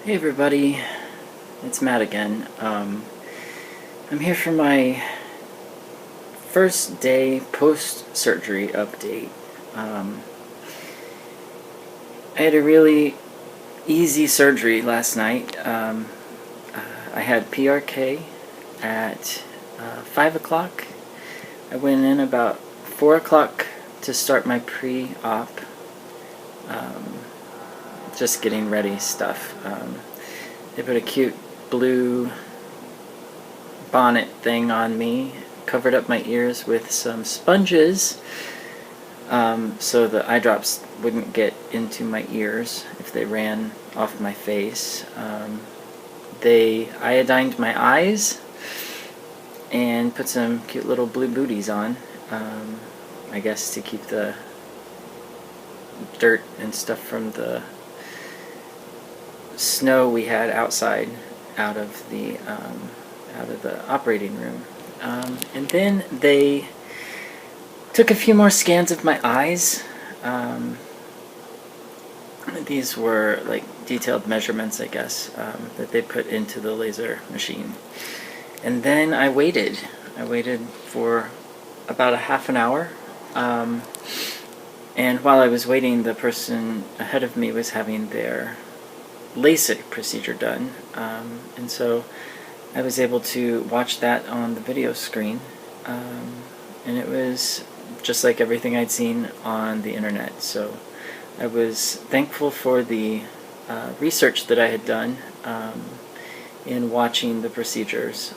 Hey everybody, it's Matt again. I'm here for my first day post-surgery update. I had a really easy surgery last night. I had PRK at 5 o'clock. I went in about 4 o'clock to start my pre-op. Just getting ready stuff. They put a cute blue bonnet thing on me, covered up my ears with some sponges, so the eye drops wouldn't get into my ears if they ran off my face. They iodined my eyes and put some cute little blue booties on, I guess to keep the dirt and stuff from the snow we had outside out of the operating room. And then they took a few more scans of my eyes. These were like detailed measurements, I guess, that they put into the laser machine. And then I waited for about a half an hour. And while I was waiting, the person ahead of me was having their LASIK procedure done, and so I was able to watch that on the video screen, and it was just like everything I'd seen on the internet. So I was thankful for the research that I had done in watching the procedures,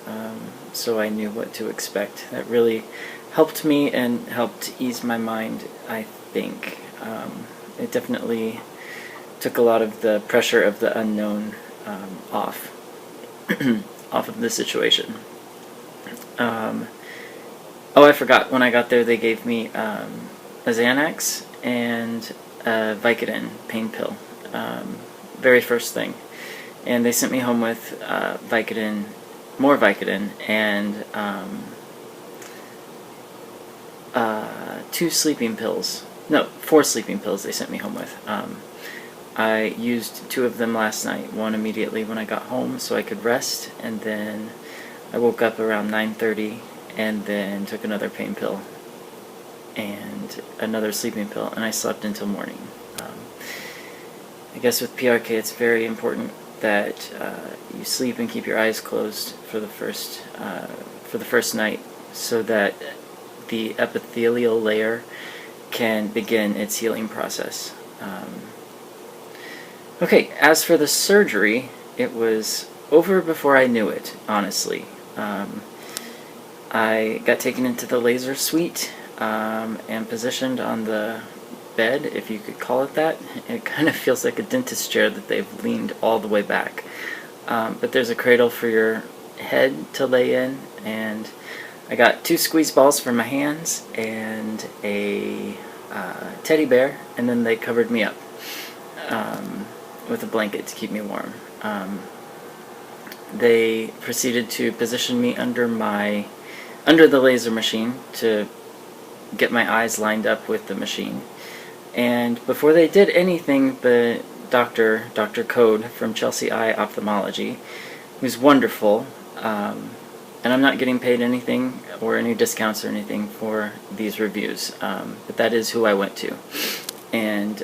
so I knew what to expect. That really helped me and helped ease my mind, I think. It definitely took a lot of the pressure of the unknown off of the situation. Oh, I forgot, when I got there they gave me a Xanax and a Vicodin pain pill, very first thing, and they sent me home with Vicodin, more Vicodin, and 4 sleeping pills they sent me home with. I used 2 of them last night, one immediately when I got home so I could rest, and then I woke up around 9:30 and then took another pain pill and another sleeping pill, and I slept until morning. I guess with PRK it's very important that you sleep and keep your eyes closed for the first night, so that the epithelial layer can begin its healing process. Okay, as for the surgery, it was over before I knew it, honestly. I got taken into the laser suite and positioned on the bed, if you could call it that. It kind of feels like a dentist chair that they've leaned all the way back. But there's a cradle for your head to lay in, and I got 2 squeeze balls for my hands and a teddy bear, and then they covered me up with a blanket to keep me warm. They proceeded to position me under the laser machine to get my eyes lined up with the machine. And before they did anything, the Dr. Code from Chelsea Eye Ophthalmology, who's wonderful, and I'm not getting paid anything or any discounts or anything for these reviews, but that is who I went to. And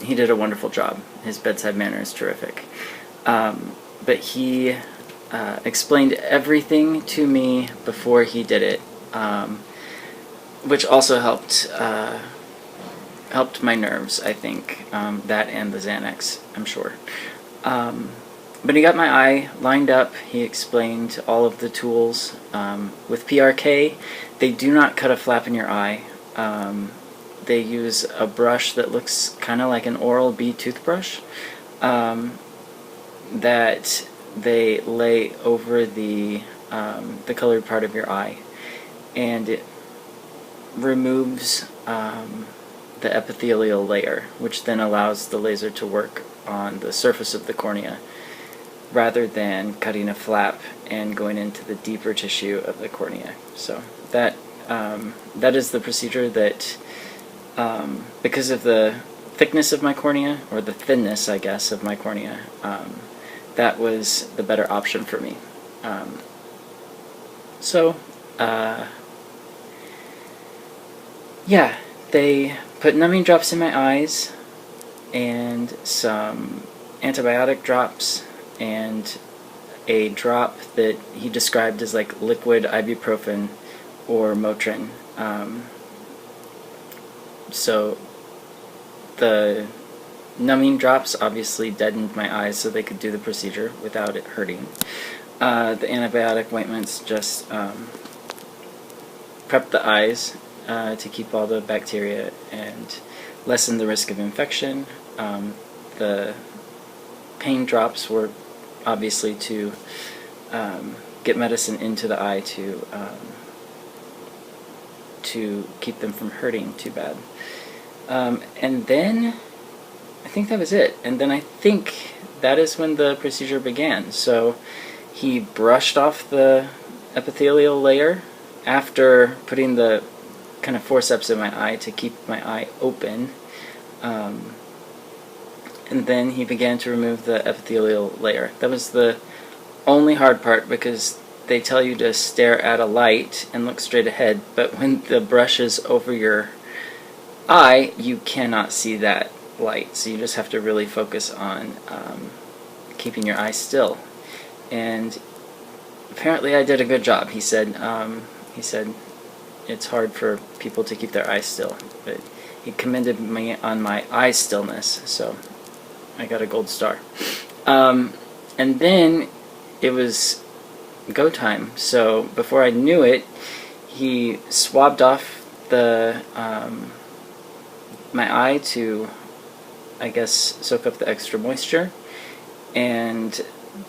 he did a wonderful job. His bedside manner is terrific. But he explained everything to me before he did it, which also helped my nerves, I think, that and the Xanax, I'm sure. But he got my eye lined up. He explained all of the tools. With PRK, they do not cut a flap in your eye. They use a brush that looks kind of like an Oral-B toothbrush that they lay over the colored part of your eye, and it removes the epithelial layer, which then allows the laser to work on the surface of the cornea rather than cutting a flap and going into the deeper tissue of the cornea. So that is the procedure that, because of the thickness of my cornea, or the thinness, I guess, of my cornea, that was the better option for me. So, yeah, they put numbing drops in my eyes, and some antibiotic drops, and a drop that he described as like liquid ibuprofen or Motrin. So the numbing drops obviously deadened my eyes so they could do the procedure without it hurting. The antibiotic ointments just prepped the eyes to keep all the bacteria and lessen the risk of infection. The pain drops were obviously to get medicine into the eye to keep them from hurting too bad. And then I think that was it. And then I think that is when the procedure began. So he brushed off the epithelial layer after putting the kind of forceps in my eye to keep my eye open. And then he began to remove the epithelial layer. That was the only hard part, because they tell you to stare at a light and look straight ahead, but when the brush is over your eye, you cannot see that light, so you just have to really focus on keeping your eye still. And apparently I did a good job. He said it's hard for people to keep their eyes still, but he commended me on my eye stillness, so I got a gold star. And then it was go time. So before I knew it, he swabbed off the my eye to, I guess, soak up the extra moisture, and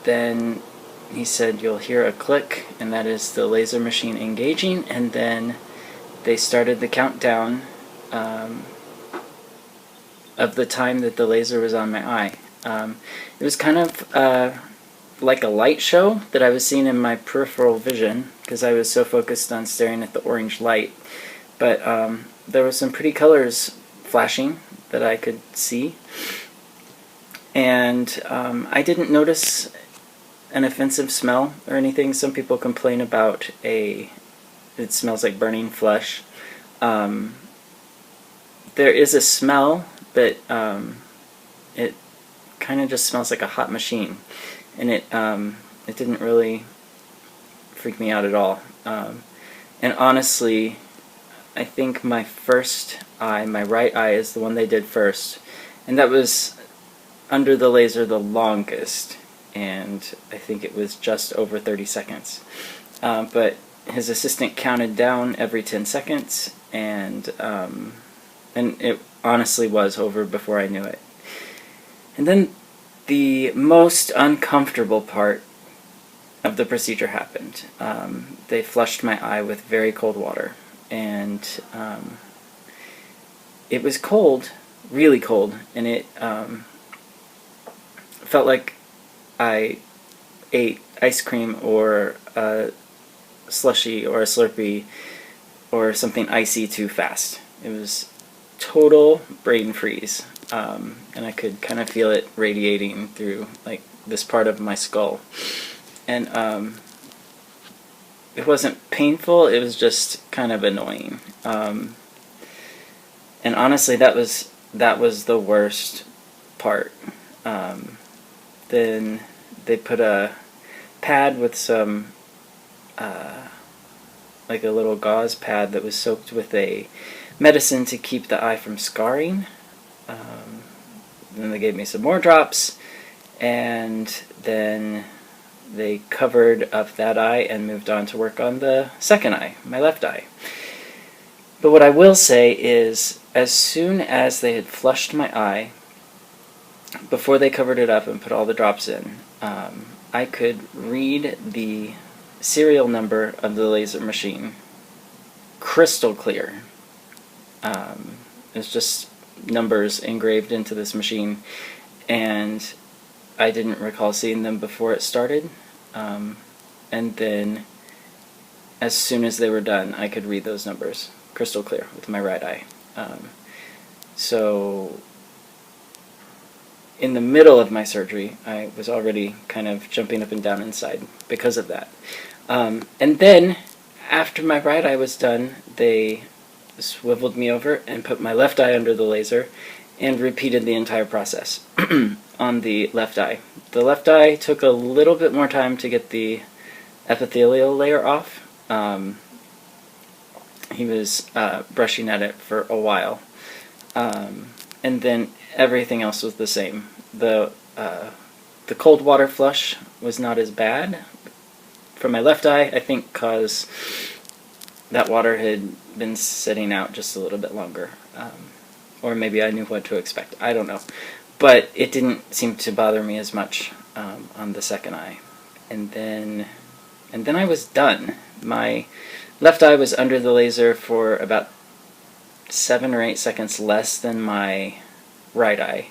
then he said you'll hear a click, and that is the laser machine engaging. And then they started the countdown of the time that the laser was on my eye. It was kind of like a light show that I was seeing in my peripheral vision, because I was so focused on staring at the orange light. But there were some pretty colors flashing that I could see, and I didn't notice an offensive smell or anything. Some people complain about it smells like burning flesh. There is a smell, but it kind of just smells like a hot machine, and it didn't really freak me out at all. And honestly, I think my first eye, my right eye, is the one they did first, and that was under the laser the longest, and I think it was just over 30 seconds. But his assistant counted down every 10 seconds, and it honestly was over before I knew it. And then the most uncomfortable part of the procedure happened. They flushed my eye with very cold water, and it was cold, really cold, and it felt like I ate ice cream or a slushie or a Slurpee or something icy too fast. It was total brain freeze, and I could kind of feel it radiating through like this part of my skull. And it wasn't painful, it was just kind of annoying. And honestly, that was the worst part. Then they put a pad with some like a little gauze pad that was soaked with a medicine to keep the eye from scarring. Then they gave me some more drops, and then they covered up that eye and moved on to work on the second eye, my left eye. But what I will say is, as soon as they had flushed my eye, before they covered it up and put all the drops in, I could read the serial number of the laser machine crystal clear. It's just numbers engraved into this machine, and I didn't recall seeing them before it started. And then as soon as they were done, I could read those numbers crystal clear with my right eye. So in the middle of my surgery, I was already kind of jumping up and down inside because of that. And then, after my right eye was done, they swiveled me over and put my left eye under the laser and repeated the entire process on the left eye. The left eye took a little bit more time to get the epithelial layer off. He was brushing at it for a while. And then everything else was the same. The cold water flush was not as bad for my left eye, I think because that water had been sitting out just a little bit longer. Or maybe I knew what to expect. I don't know. But it didn't seem to bother me as much on the second eye. And then I was done. My left eye was under the laser for about 7 or 8 seconds less than my right eye.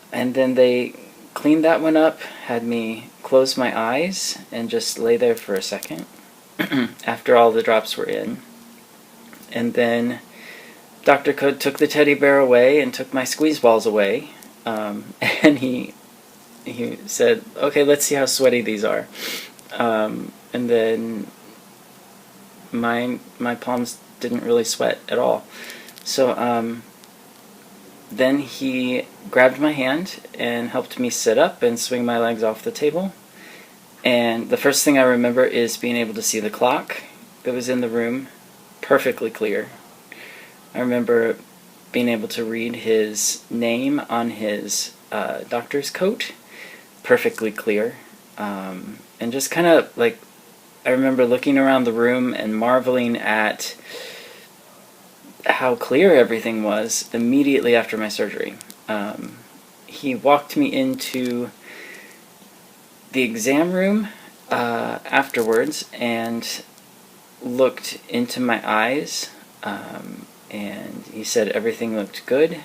And then they cleaned that one up, had me close my eyes and just lay there for a second after all the drops were in. And then Dr. Code took the teddy bear away and took my squeeze balls away. And he said, okay, let's see how sweaty these are. And then my palms didn't really sweat at all. So then he grabbed my hand and helped me sit up and swing my legs off the table. And the first thing I remember is being able to see the clock that was in the room perfectly clear. I remember being able to read his name on his doctor's coat, perfectly clear. And just kind of like, I remember looking around the room and marveling at how clear everything was immediately after my surgery. He walked me into the exam room afterwards and looked into my eyes, and he said everything looked good.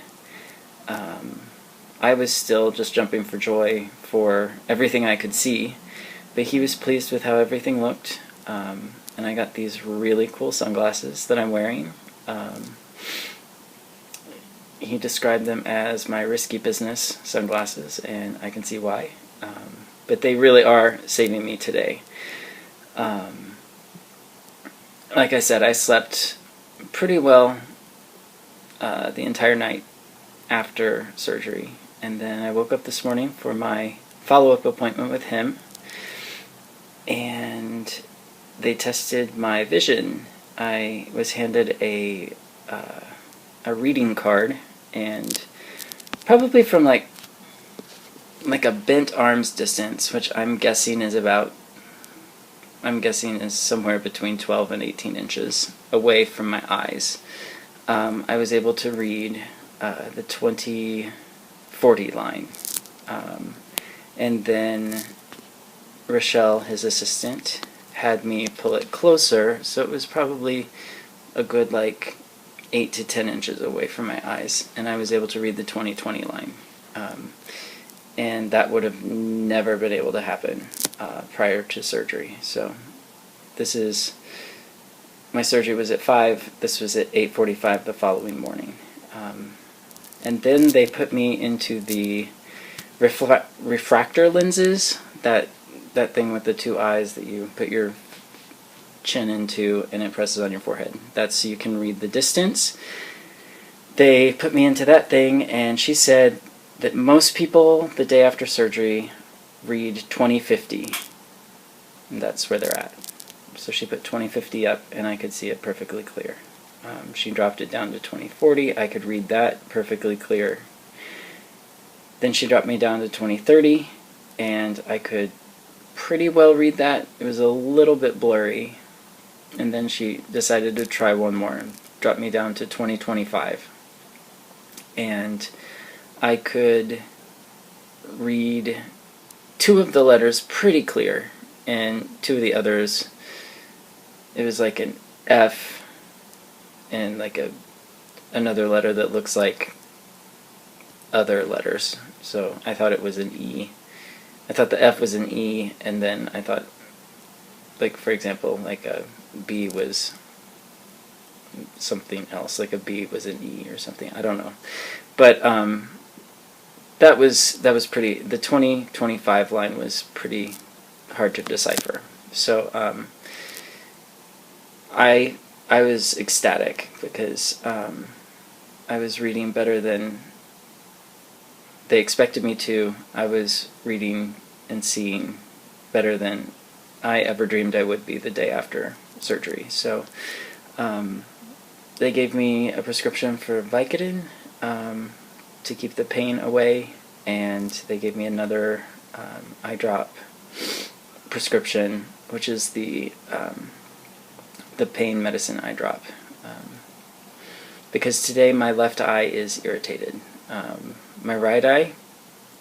I was still just jumping for joy for everything I could see, but he was pleased with how everything looked, and I got these really cool sunglasses that I'm wearing. He described them as my risky business sunglasses, and I can see why. But they really are saving me today. Like I said, I slept pretty well the entire night after surgery, and then I woke up this morning for my follow-up appointment with him, and they tested my vision. I was handed a reading card, and probably from like a bent arm's distance, which I'm guessing is somewhere between 12 and 18 inches away from my eyes. I was able to read the 20/40 line, and then Rochelle, his assistant, had me pull it closer, so it was probably a good 8 to 10 inches away from my eyes, and I was able to read the 20/20 line. And that would have never been able to happen prior to surgery. So my surgery was at 5, this was at 8:45 the following morning. And then they put me into the refractor lenses, that thing with the 2 eyes that you put your chin into and it presses on your forehead. That's so you can read the distance. They put me into that thing, and she said that most people the day after surgery read 20/50, and that's where they're at. So she put 20/50 up, and I could see it perfectly clear. She dropped it down to 20/40. I could read that perfectly clear. Then she dropped me down to 20/30, and I could pretty well read that. It was a little bit blurry. And then she decided to try one more and dropped me down to 20/25. And I could read 2 of the letters pretty clear, and 2 of the others, it was like an F and another letter that looks like other letters. So I thought it was an E. I thought the F was an E, and then I thought, for example, a B was something else, like a B was an E or something. I don't know, but that was pretty. The 2025 line was pretty hard to decipher. So I was ecstatic because I was reading better than they expected me to. I was reading and seeing better than I ever dreamed I would be the day after surgery. So they gave me a prescription for Vicodin to keep the pain away, and they gave me another eye drop prescription, which is the pain medicine eye drop. Because today my left eye is irritated. My right eye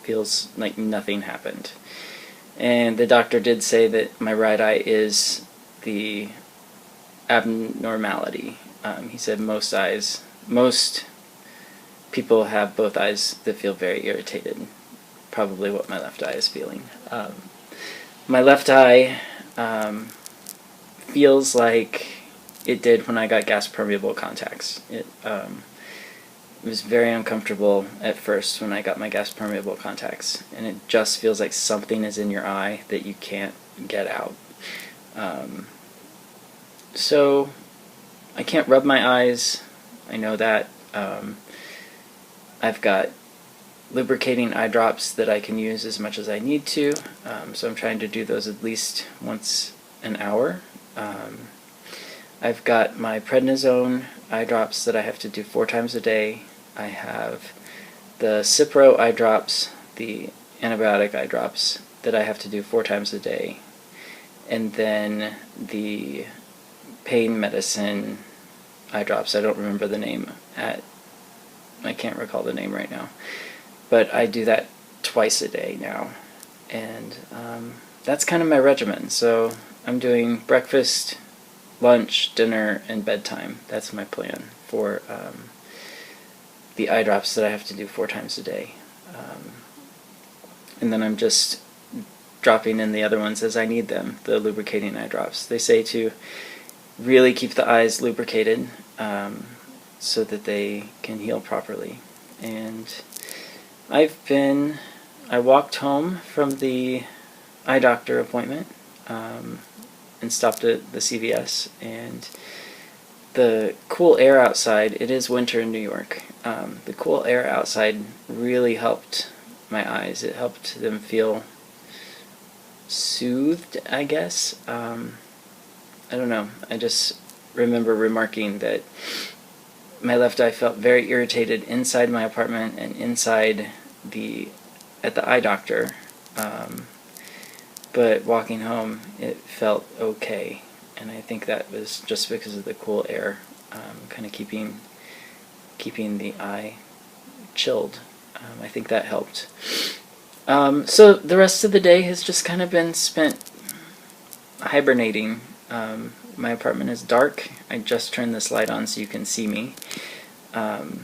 feels like nothing happened. And the doctor did say that my right eye is the abnormality. He said most people have both eyes that feel very irritated. Probably what my left eye is feeling. My left eye feels like it did when I got gas-permeable contacts. It was very uncomfortable at first when I got my gas-permeable contacts, and it just feels like something is in your eye that you can't get out. So I can't rub my eyes. I know that. I've got lubricating eye drops that I can use as much as I need to, so I'm trying to do those at least once an hour. I've got my prednisone eye drops that I have to do 4 times a day. I have the Cipro eye drops, the antibiotic eye drops, that I have to do 4 times a day. And then the pain medicine eye drops. I don't remember the name. I can't recall the name right now. But I do that twice a day now. And that's kind of my regimen. So I'm doing breakfast, lunch, dinner, and bedtime. That's my plan for the eye drops that I have to do 4 times a day. And then I'm just dropping in the other ones as I need them, the lubricating eye drops. They say to really keep the eyes lubricated so that they can heal properly. And I walked home from the eye doctor appointment and stopped at the CVS, and the cool air outside, it is winter in New York, the cool air outside really helped my eyes. It helped them feel soothed, I guess. I don't know. I just remember remarking that my left eye felt very irritated inside my apartment and inside at the eye doctor. But walking home, it felt okay. And I think that was just because of the cool air, kind of keeping the eye chilled. I think that helped. So the rest of the day has just kind of been spent hibernating. My apartment is dark. I just turned this light on so you can see me. And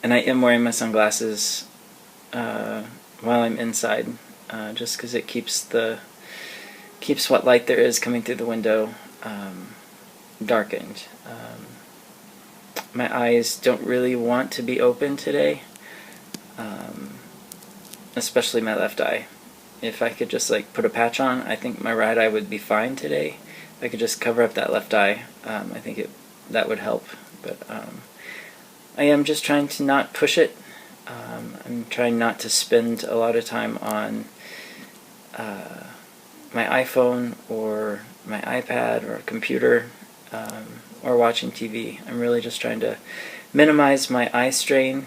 I am wearing my sunglasses while I'm inside, just because it keeps what light there is coming through the window darkened. My eyes don't really want to be open today, especially my left eye. If I could just put a patch on, I think my right eye would be fine today. If I could just cover up that left eye, I think that would help. But I am just trying to not push it. I'm trying not to spend a lot of time on my iPhone or my iPad or computer or watching TV. I'm really just trying to minimize my eye strain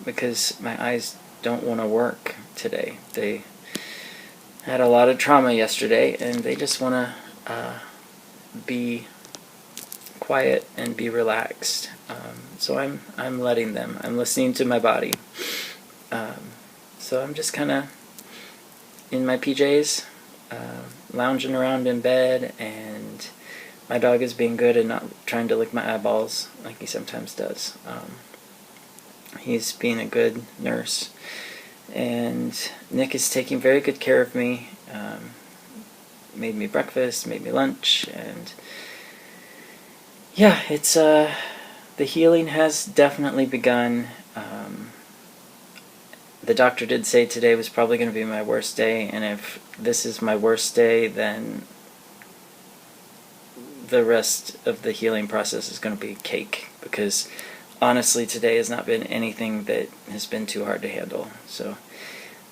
because my eyes don't want to work today. They had a lot of trauma yesterday, and they just want to be quiet and be relaxed. So I'm letting them. I'm listening to my body. So I'm just kind of in my PJs, lounging around in bed, and my dog is being good and not trying to lick my eyeballs like he sometimes does. He's being a good nurse. And Nick is taking very good care of me. Made me breakfast, made me lunch, and yeah, it's the healing has definitely begun. The doctor did say today was probably going to be my worst day, and if this is my worst day, then the rest of the healing process is going to be cake, because honestly today has not been anything that has been too hard to handle. So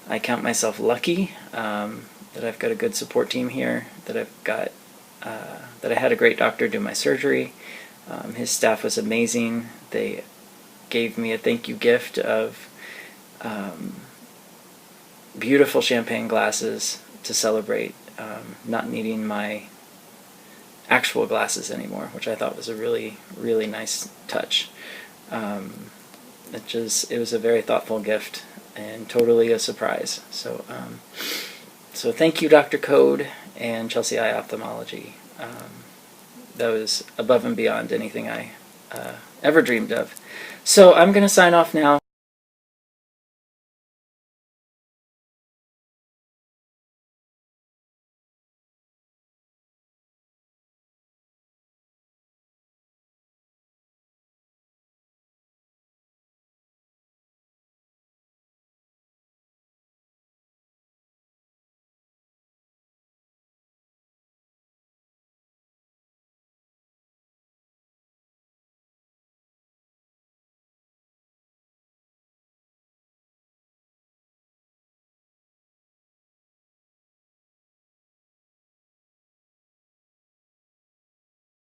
I count myself lucky that I've got a good support team here, that I've got that I had a great doctor do my surgery. His staff was amazing. They gave me a thank you gift of beautiful champagne glasses to celebrate not needing my actual glasses anymore, which I thought was a really, really nice touch. It was a very thoughtful gift and totally a surprise. So so thank you, Dr. Code and Chelsea Eye Ophthalmology. That was above and beyond anything I ever dreamed of. So I'm going to sign off now.